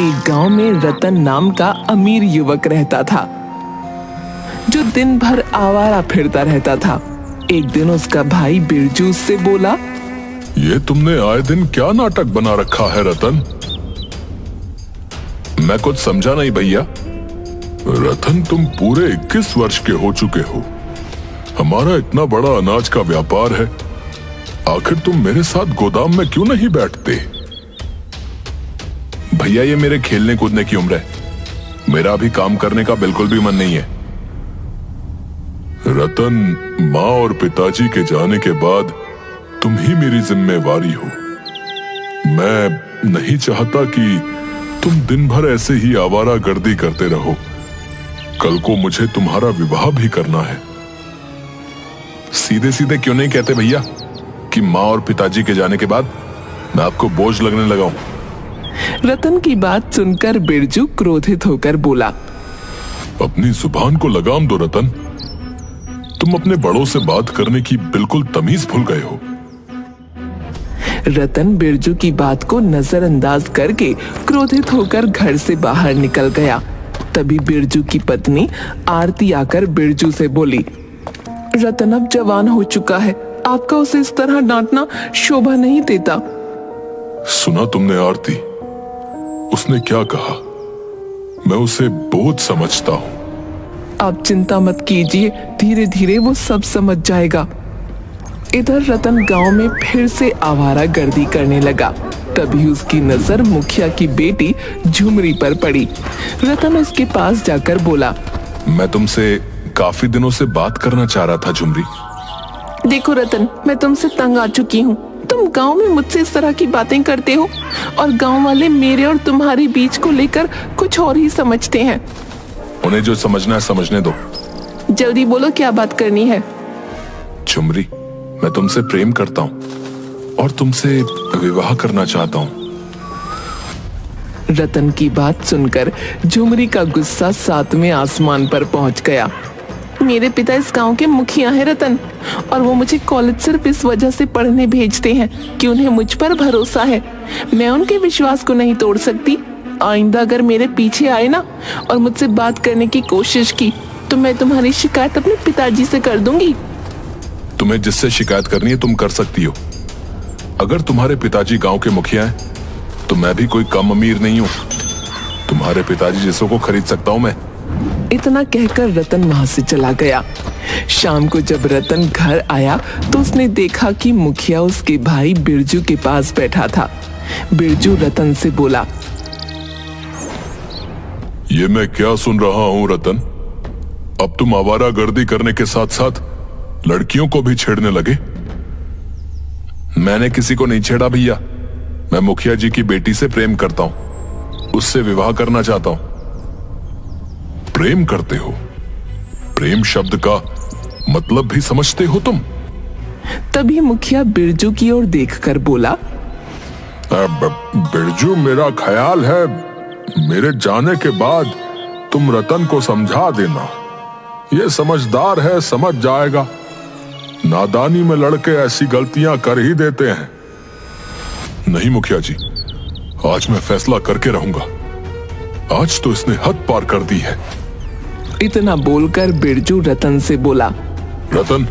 एक गांव में रतन नाम का अमीर युवक रहता था, जो दिन भर आवारा फिरता रहता था। एक दिन उसका भाई बिरजू उससे बोला, ये तुमने आए दिन क्या नाटक बना रखा है रतन? मैं कुछ समझा नहीं भैया। रतन, तुम पूरे 21 वर्ष के हो चुके हो। हमारा इतना बड़ा अनाज का व्यापार है, आखिर तुम मेरे साथ गोदाम में क्यों नहीं बैठते? भैया, ये मेरे खेलने कूदने की उम्र है, मेरा अभी काम करने का बिल्कुल भी मन नहीं है। रतन, माँ और पिताजी के जाने के बाद तुम ही मेरी जिम्मेवारी हो। मैं नहीं चाहता कि तुम दिन भर ऐसे ही आवारा गर्दी करते रहो। कल को मुझे तुम्हारा विवाह भी करना है। सीधे सीधे क्यों नहीं कहते भैया कि माँ और पिताजी के जाने के बाद मैं आपको बोझ लगने लगा हूं? रतन की बात सुनकर बिरजू क्रोधित होकर बोला, अपनी जुबान को लगाम दो रतन। तुम अपने बड़ों से बात करने की बिल्कुल तमीज भूल गए हो। रतन बिरजू की बात को नजरअंदाज करके क्रोधित होकर घर से बाहर निकल गया। तभी बिरजू की पत्नी आरती आकर बिरजू से बोली, रतन अब जवान हो चुका है, आपका उसे इस तरह डांटना शोभा नहीं देता। सुना तुमने आरती, उसने क्या कहा? मैं उसे बोझ समझता हूँ। आप चिंता मत कीजिए, धीरे धीरे वो सब समझ जाएगा। इधर रतन गांव में फिर से आवारा गर्दी करने लगा। तभी उसकी नजर मुखिया की बेटी झुमरी पर पड़ी। रतन उसके पास जाकर बोला, मैं तुमसे काफी दिनों से बात करना चाह रहा था झुमरी। देखो रतन, मैं तुमसे तंग आ चुकी हूँ। तुम गांव में मुझसे इस तरह की बातें करते हो और गांव वाले मेरे और तुम्हारे बीच को लेकर कुछ और ही समझते हैं। उन्हें जो समझना है समझने दो। जल्दी बोलो, क्या बात करनी है? झुमरी, मैं तुमसे प्रेम करता हूँ और तुमसे विवाह करना चाहता हूँ। रतन की बात सुनकर झुमरी का गुस्सा 7वें आसमान पर पहुंच गया। मेरे पिता इस गांव के मुखिया हैं रतन, और वो मुझे कॉलेज सिर्फ इस वजह से पढ़ने भेजते हैं कि उन्हें मुझ पर भरोसा है। मैं उनके विश्वास को नहीं तोड़ सकती। आइंदा अगर मेरे पीछे आए ना और मुझसे बात करने की कोशिश की तो मैं तुम्हारी शिकायत अपने पिताजी से कर दूंगी। तुम्हें जिससे शिकायत करनी है तुम कर सकती हो। अगर तुम्हारे पिताजी गांव के मुखिया हैं तो मैं भी कोई कम अमीर नहीं हूँ। तुम्हारे पिताजी जैसों को खरीद सकता हूँ मैं। इतना कहकर रतन वहां से चला गया। शाम को जब रतन घर आया तो उसने देखा कि मुखिया उसके भाई बिरजू के पास बैठा था। बिरजू रतन से बोला, ये मैं क्या सुन रहा हूँ रतन? अब तुम आवारा गर्दी करने के साथ साथ लड़कियों को भी छेड़ने लगे? मैंने किसी को नहीं छेड़ा भैया। मैं मुखिया जी की बेटी से प्रेम करता हूँ, उससे विवाह करना चाहता हूँ। प्रेम करते हो? प्रेम शब्द का मतलब भी समझते हो तुम? तभी मुखिया बिरजू की ओर देखकर बोला, बिरजू, मेरा ख्याल है मेरे जाने के बाद तुम रतन को समझा देना। ये समझदार है, समझ जाएगा। नादानी में लड़के ऐसी गलतियां कर ही देते हैं। नहीं मुखिया जी, आज मैं फैसला करके रहूंगा। आज तो इसने हद पार कर दी है। इतना बोलकर बिरजू रतन से बोला, रतन,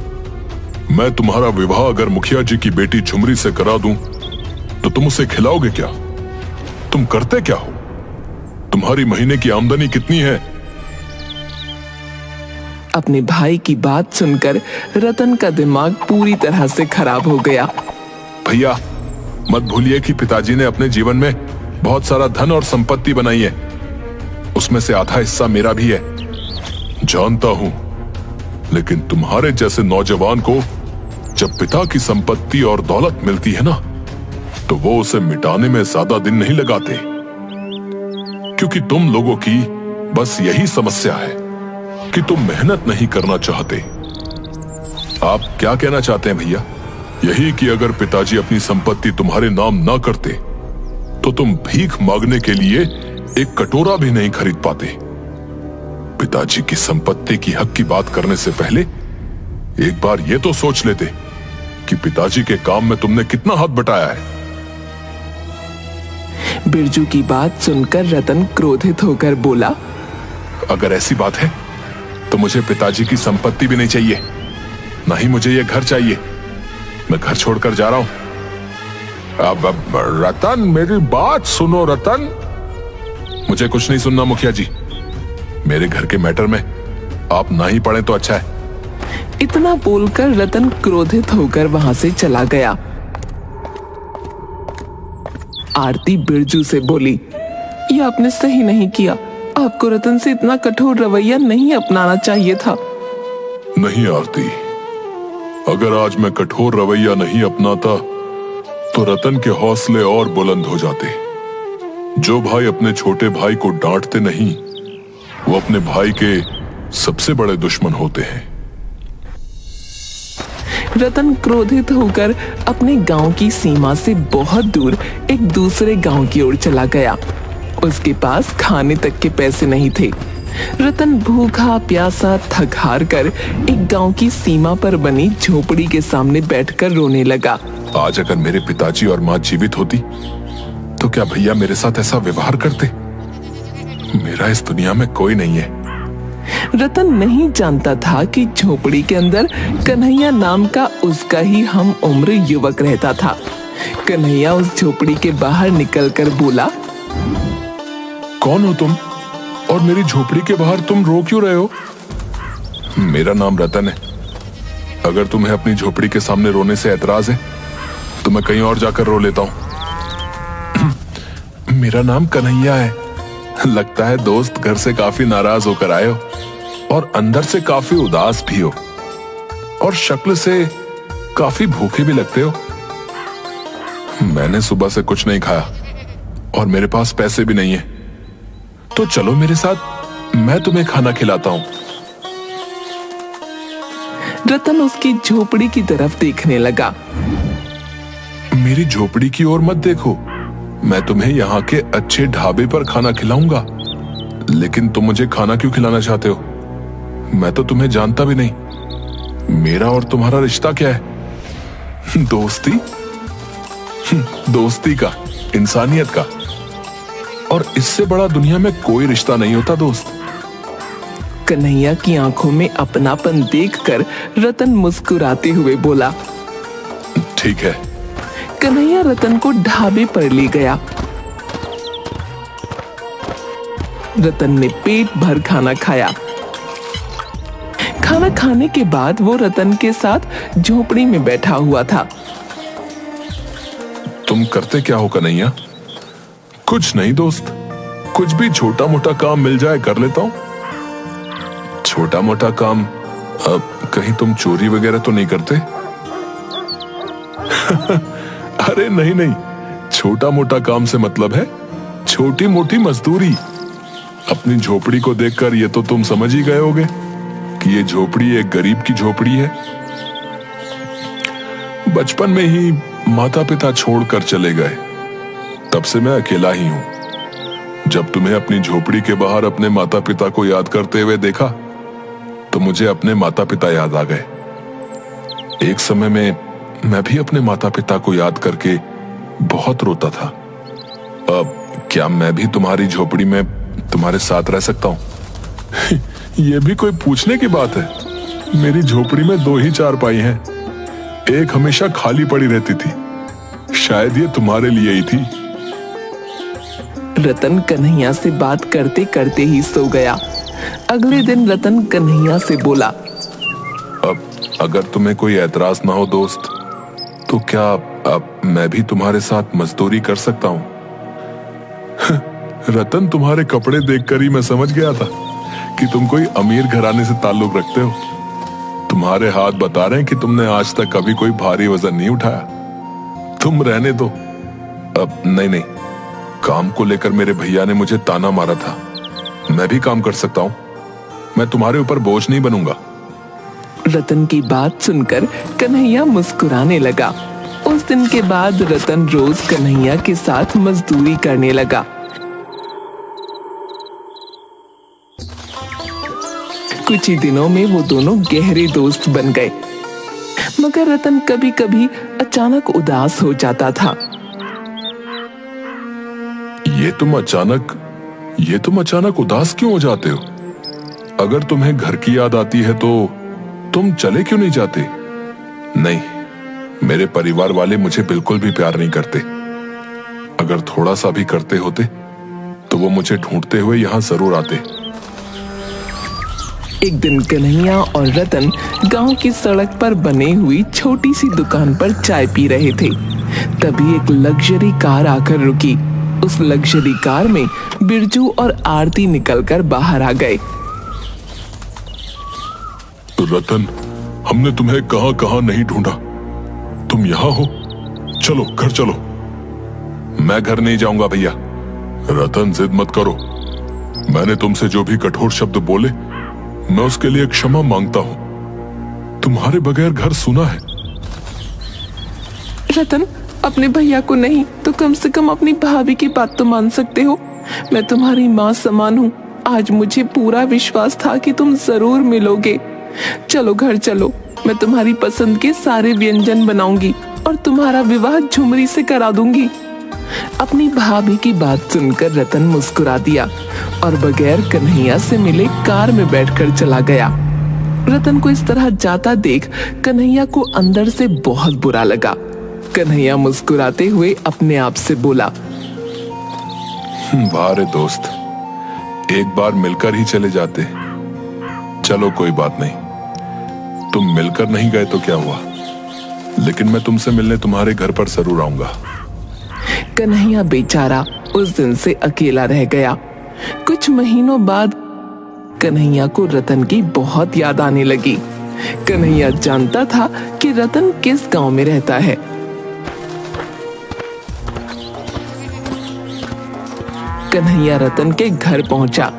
मैं तुम्हारा विवाह अगर मुखिया जी की बेटी झुमरी से करा दूं तो तुम उसे खिलाओगे क्या? तुम करते क्या हो? तुम्हारी महीने की आमदनी कितनी है? अपने भाई की बात सुनकर रतन का दिमाग पूरी तरह से खराब हो गया। भैया, मत भूलिए कि पिताजी ने अपने जीवन में बहुत सारा धन और संपत्ति बनाई है। उसमें से आधा हिस्सा मेरा भी है। जानता हूं, लेकिन तुम्हारे जैसे नौजवान को जब पिता की संपत्ति और दौलत मिलती है ना, तो वो उसे मिटाने में ज्यादा दिन नहीं लगाते, क्योंकि तुम लोगों की बस यही समस्या है कि तुम मेहनत नहीं करना चाहते। आप क्या कहना चाहते हैं भैया? यही कि अगर पिताजी अपनी संपत्ति तुम्हारे नाम ना करते तो तुम भीख मांगने के लिए एक कटोरा भी नहीं खरीद पाते। पिताजी की संपत्ति की हक की बात करने से पहले एक बार ये तो सोच लेते कि पिताजी के काम में तुमने कितना हाथ बटाया है। बिरजू की बात सुनकर रतन क्रोधित होकर बोला, अगर ऐसी बात है तो मुझे पिताजी की संपत्ति भी नहीं चाहिए, ना ही मुझे ये घर चाहिए। मैं घर छोड़कर जा रहा हूं। अब रतन, मेरी बात सुनो रतन। मुझे कुछ नहीं सुनना मुखिया जी। मेरे घर के मैटर में आप ना ही पड़े तो अच्छा है। इतना बोलकर रतन क्रोधित होकर वहां से चला गया। आरती बिरजू से बोली, ये आपने सही नहीं किया। आपको रतन से इतना कठोर रवैया नहीं अपनाना चाहिए था। नहीं आरती, अगर आज मैं कठोर रवैया नहीं अपनाता तो रतन के हौसले और बुलंद हो जाते। जो भाई अपने छोटे भाई को डांटते नहीं, वो अपने भाई के सबसे बड़े दुश्मन होते हैं। रतन क्रोधित होकर अपने गांव की सीमा से बहुत दूर एक दूसरे गांव की ओर चला गया। उसके पास खाने तक के पैसे नहीं थे। रतन भूखा प्यासा थक हार कर एक गांव की सीमा पर बनी झोपड़ी के सामने बैठकर रोने लगा। आज अगर मेरे पिताजी और माँ जीवित होती तो क्या भैया मेरे साथ ऐसा व्यवहार करते? मेरा इस दुनिया में कोई नहीं है। रतन नहीं जानता था कि झोपड़ी के अंदर कन्हैया नाम का उसका ही हम उम्र युवक रहता था। कन्हैया उस झोपड़ी के बाहर निकलकर बोला, कौन हो तुम और मेरी झोपड़ी के बाहर तुम रो क्यों रहे हो? मेरा नाम रतन है। अगर तुम्हें अपनी झोपड़ी के सामने रोने से ऐतराज है तो मैं कहीं और जाकर रो लेता हूं। मेरा नाम कन्हैया है। लगता है दोस्त घर से काफी नाराज होकर आए हो और अंदर से काफी उदास भी हो और शक्ल से काफी भूखे भी लगते हो। मैंने सुबह से कुछ नहीं खाया और मेरे पास पैसे भी नहीं है, तो चलो मेरे साथ, मैं तुम्हें खाना खिलाता हूं। रतन उसकी झोपड़ी की तरफ देखने लगा। मेरी झोपड़ी की ओर मत देखो, मैं तुम्हें यहाँ के अच्छे ढाबे पर खाना खिलाऊंगा। लेकिन तुम मुझे खाना क्यों खिलाना चाहते हो? मैं तो तुम्हें जानता भी नहीं। मेरा और तुम्हारा रिश्ता क्या है? दोस्ती? दोस्ती का, इंसानियत का। और इससे बड़ा दुनिया में कोई रिश्ता नहीं होता दोस्त। कन्हैया की आंखों में अपनापन देखकर रतन मुस्कुराते हुए बोला, ठीक है। कन्हैया रतन को ढाबे पर ले गया। रतन ने पेट भर खाना खाया। खाना खाने के बाद वो रतन के साथ झोपड़ी में बैठा हुआ था। तुम करते क्या हो कन्हैया? कुछ नहीं दोस्त, कुछ भी छोटा मोटा काम मिल जाए कर लेता हूं। छोटा मोटा काम? अब कहीं तुम चोरी वगैरह तो नहीं करते? अरे नहीं नहीं, छोटा मोटा काम से मतलब है छोटी मोटी मजदूरी। अपनी झोपड़ी को देखकर ये तो तुम समझ ही गए होगे कि ये झोपड़ी एक गरीब की झोपड़ी है। बचपन में ही माता पिता छोड़कर चले गए, तब से मैं अकेला ही हूं। जब तुम्हें अपनी झोपड़ी के बाहर अपने माता पिता को याद करते हुए देखा तो मुझे अपने माता पिता याद आ गए। एक समय में मैं भी अपने माता पिता को याद करके बहुत रोता था। अब क्या मैं भी तुम्हारी झोपड़ी में तुम्हारे साथ रह सकता हूं? यह भी कोई पूछने की बात है? मेरी झोपड़ी में 2 ही चारपाई हैं। एक हमेशा खाली पड़ी रहती थी, शायद ये तुम्हारे लिए ही थी। रतन कन्हैया से बात करते करते ही सो गया। अगले दिन रतन कन्हैया से बोला, अब अगर तुम्हें कोई ऐतराज ना हो दोस्त, तो क्या अब मैं भी तुम्हारे साथ मजदूरी कर सकता हूं? रतन, तुम्हारे कपड़े देखकर ही मैं समझ गया था कि तुम कोई अमीर घराने से ताल्लुक रखते हो। तुम्हारे हाथ बता रहे हैं कि तुमने आज तक कभी कोई भारी वजन नहीं उठाया। तुम रहने दो। अब नहीं, काम को लेकर मेरे भैया ने मुझे ताना मारा था। मैं भी काम कर सकता हूं, मैं तुम्हारे ऊपर बोझ नहीं बनूंगा। रतन की बात सुनकर कन्हैया मुस्कुराने लगा। उस दिन के बाद रतन रोज कन्हैया के साथ मजदूरी करने लगा। कुछ ही दिनों में वो दोनों गहरे दोस्त बन गए। मगर रतन कभी कभी अचानक उदास हो जाता था। ये तुम अचानक उदास क्यों हो जाते हो? अगर तुम्हें घर की याद आती है तो तुम चले क्यों नहीं जाते? नहीं, मेरे परिवार वाले मुझे बिल्कुल भी प्यार नहीं करते। अगर थोड़ा सा भी करते होते तो वो मुझे ढूंढते हुए यहां जरूर आते। एक दिन कन्हैया और रतन गांव की सड़क पर बने हुई छोटी सी दुकान पर चाय पी रहे थे। तभी एक लग्जरी कार आकर रुकी। उस लग्जरी कार में बिरजू और आरती निकलकर बाहर आ गए। रतन, हमने तुम्हें कहां कहां नहीं ढूंढा, तुम यहां हो। चलो घर चलो। मैं घर नहीं जाऊंगा भैया। रतन, जिद मत करो। मैंने तुमसे जो भी कठोर शब्द बोले मैं उसके लिए क्षमा मांगता हूं। तुम्हारे बगैर घर सुना है। रतन, अपने भैया को नहीं तो कम से कम अपनी भाभी की बात तो मान सकते हो। मैं तुम्हारी माँ समान हूँ। आज मुझे पूरा विश्वास था कि तुम जरूर मिलोगे। चलो घर चलो, मैं तुम्हारी पसंद के सारे व्यंजन बनाऊंगी और तुम्हारा विवाह झुमरी से करा दूंगी। अपनी भाभी की बात सुनकर रतन मुस्कुरा दिया और बगैर कन्हैया से मिले कार में बैठकर चला गया। रतन को इस तरह जाता देख कन्हैया को अंदर से बहुत बुरा लगा। कन्हैया मुस्कुराते हुए अपने आप से बोला, वाह रे दोस्त, एक बार मिलकर ही चले जाते। चलो कोई बात नहीं, तुम मिलकर नहीं गए तो क्या हुआ, लेकिन मैं तुमसे मिलने तुम्हारे घर पर जरूर आऊंगा। कन्हैया बेचारा उस दिन से अकेला रह गया। कुछ महीनों बाद कन्हैया को रतन की बहुत याद आने लगी। कन्हैया जानता था कि रतन किस गांव में रहता है। कन्हैया रतन के घर पहुंचा।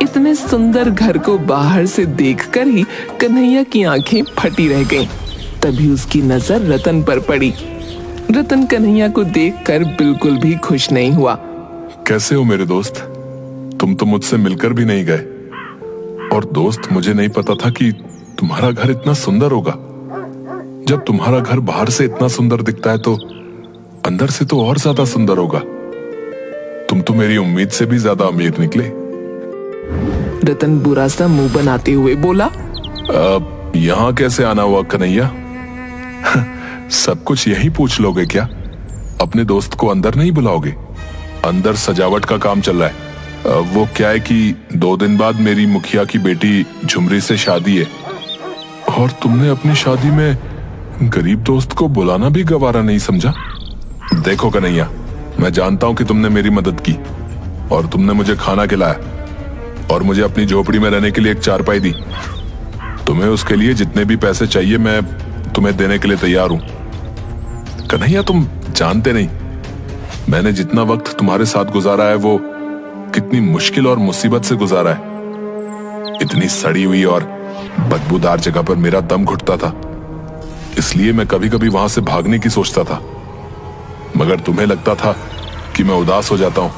इतने सुंदर घर को बाहर से देखकर ही कन्हैया की आंखें फटी रह गईं। तभी उसकी नजर रतन पर पड़ी। रतन कन्हैया को देखकर बिल्कुल भी खुश नहीं हुआ। कैसे हो मेरे दोस्त? तुम तो मुझसे मिलकर भी नहीं गए। और दोस्त, मुझे नहीं पता था कि तुम्हारा घर इतना सुंदर होगा। जब तुम्हारा घर बाहर से इतना सुंदर दिखता है तो अंदर से तो और ज्यादा सुंदर होगा। तुम तो मेरी उम्मीद से भी ज्यादा अमीर निकले। रतन बुरा सा मुंह बनाते हुए बोला, यहाँ कैसे आना हुआ कन्हैया? सब कुछ यही पूछ लोगे क्या? अपने दोस्त को अंदर नहीं बुलाओगे? अंदर सजावट का काम चल रहा है। वो क्या है कि 2 दिन बाद मेरी मुखिया की बेटी झुमरी से शादी है और तुमने अपनी शादी में गरीब दोस्त को बुलाना भी गवारा नहीं समझा। देखो कन्हैया, मैं जानता हूं कि तुमने मेरी मदद की और तुमने मुझे खाना खिलाया और मुझे अपनी झोपड़ी में रहने के लिए एक चारपाई दी। तुम्हें उसके लिए जितने भी पैसे चाहिए मैं तुम्हें देने के लिए तैयार हूं। कन्हैया, तुम जानते नहीं मैंने जितना वक्त तुम्हारे साथ गुजारा है वो कितनी मुश्किल और मुसीबत से गुजारा है। इतनी सड़ी हुई और बदबूदार जगह पर मेरा दम घुटता था, इसलिए मैं कभी कभी वहां से भागने की सोचता था, मगर तुम्हें लगता था कि मैं उदास हो जाता हूं।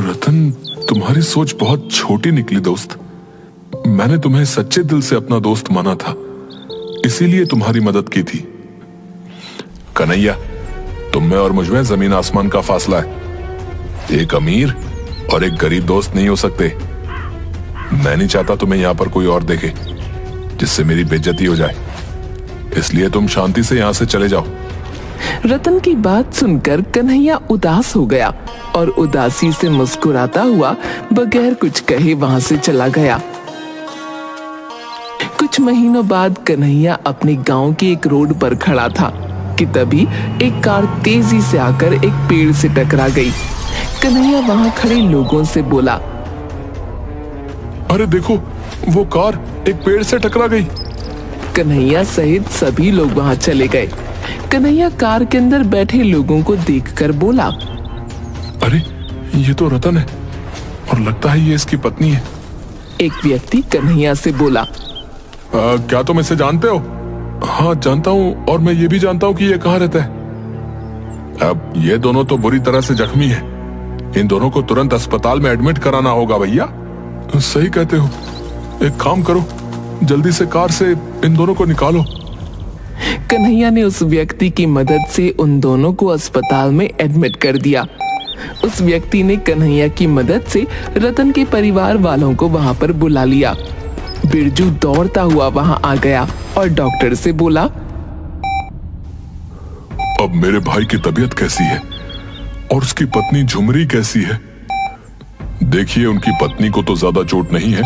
रतन, तुम्हारी सोच बहुत छोटी निकली दोस्त। मैंने तुम्हें सच्चे दिल से अपना दोस्त माना था, इसीलिए तुम्हारी मदद की थी। कन्हैया, तुम में और मुझ में जमीन आसमान का फासला है। एक अमीर और एक गरीब दोस्त नहीं हो सकते। मैं नहीं चाहता तुम्हें यहां पर कोई और देखे जिससे मेरी बेइज्जती हो जाए, इसलिए तुम शांति से यहां से चले जाओ। रतन की बात सुनकर कन्हैया उदास हो गया और उदासी से मुस्कुराता हुआ बगैर कुछ कहे वहां से चला गया। कुछ महीनों बाद कन्हैया अपने गांव के एक रोड पर खड़ा था कि तभी एक कार तेजी से आकर एक पेड़ से टकरा गई। कन्हैया वहां खड़े लोगों से बोला, अरे देखो, वो कार एक पेड़ से टकरा गई। कन्हैया सहित सभी लोग वहां चले गए। कन्हैया कार के अंदर बैठे लोगों को देखकर बोला, अरे ये तो रतन है और लगता है ये इसकी पत्नी है। एक व्यक्ति कन्हैया से बोला, क्या तुम इसे जानते हो? हाँ जानता हूँ, और मैं ये भी जानता हूँ कि ये कहाँ रहता है। अब ये दोनों तो बुरी तरह से जख्मी हैं। इन दोनों को तुरंत अस्पताल में एडमिट कराना होगा भैया। सही कहते हो, एक काम करो, जल्दी से कार से इन दोनों को निकालो। कन्हैया ने उस व्यक्ति की मदद से उन दोनों को अस्पताल में एडमिट कर दिया। उस व्यक्ति ने कन्हैया की मदद से रतन के परिवार वालों को वहां पर बुला लिया। बिरजू दौड़ता हुआ वहां आ गया और डॉक्टर से बोला, अब मेरे भाई की तबीयत कैसी है और उसकी पत्नी झुमरी कैसी है? देखिए, उनकी पत्नी को तो ज्यादा चोट नहीं है,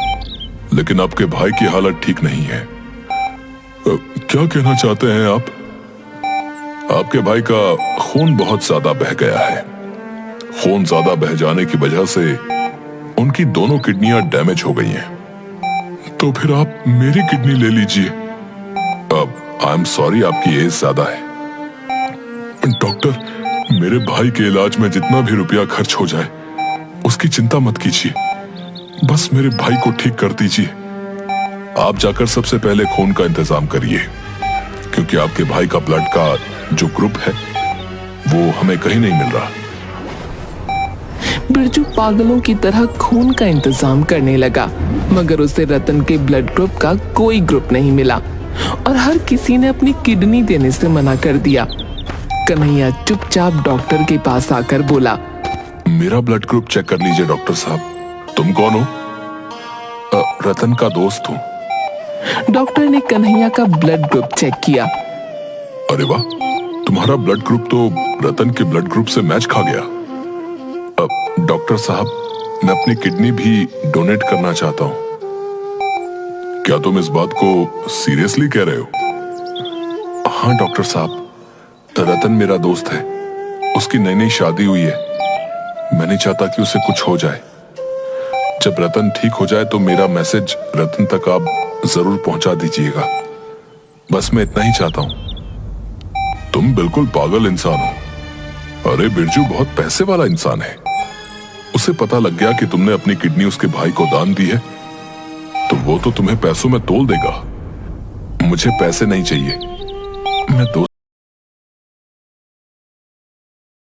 लेकिन आपके भाई की हालत ठीक नहीं है। क्या कहना चाहते हैं आप? आपके भाई का खून बहुत ज्यादा बह गया है। खून ज्यादा बह जाने की वजह से उनकी दोनों किडनियां डैमेज हो गई हैं। तो फिर आप मेरी किडनी ले लीजिए। अब आई एम सॉरी, आपकी एज ज्यादा है। डॉक्टर, मेरे भाई के इलाज में जितना भी रुपया खर्च हो जाए उसकी चिंता मत कीजिए, बस मेरे भाई को ठीक कर दीजिए। आप जाकर सबसे पहले खून का इंतजाम करिए, क्योंकि आपके भाई का ब्लड का जो ग्रुप है वो हमें कहीं नहीं मिल रहा। बिरजू पागलों की तरह खून का इंतजाम करने लगा, मगर उसे रतन के ब्लड ग्रुप का कोई ग्रुप नहीं मिला और हर किसी ने अपनी किडनी देने से मना कर दिया। कन्हैया चुपचाप डॉक्टर के पास आकर बोला, मेरा ब्लड ग्रुप चेक कर लीजिए डॉक्टर साहब। तुम कौन हो? रतन का दोस्त हूँ। डॉक्टर ने कन्हैया का ब्लड ग्रुप चेक किया। अरे वाह, तुम्हारा ब्लड ग्रुप तो रतन के ब्लड ग्रुप से मैच खा गया। डॉक्टर साहब, मैं अपनी किडनी भी डोनेट करना चाहता हूँ। क्या तुम इस बात को सीरियसली कह रहे हो? हाँ डॉक्टर साहब, रतन मेरा दोस्त है, उसकी नई नई शादी हुई है। मैं नहीं चाहता कि उसे कुछ हो जाए। जब रतन ठीक हो जाए तो मेरा मैसेज रतन तक आप जरूर पहुंचा दीजिएगा। बस मैं इतना ही चाहता हूं। तुम बिल्कुल पागल इंसान हो। अरे बिरजू बहुत पैसे वाला इंसान है। उसे पता लग गया कि तुमने अपनी किडनी उसके भाई को दान दी है तो वो तो तुम्हें पैसों में तोल देगा। मुझे पैसे नहीं चाहिए, मैं दोस्त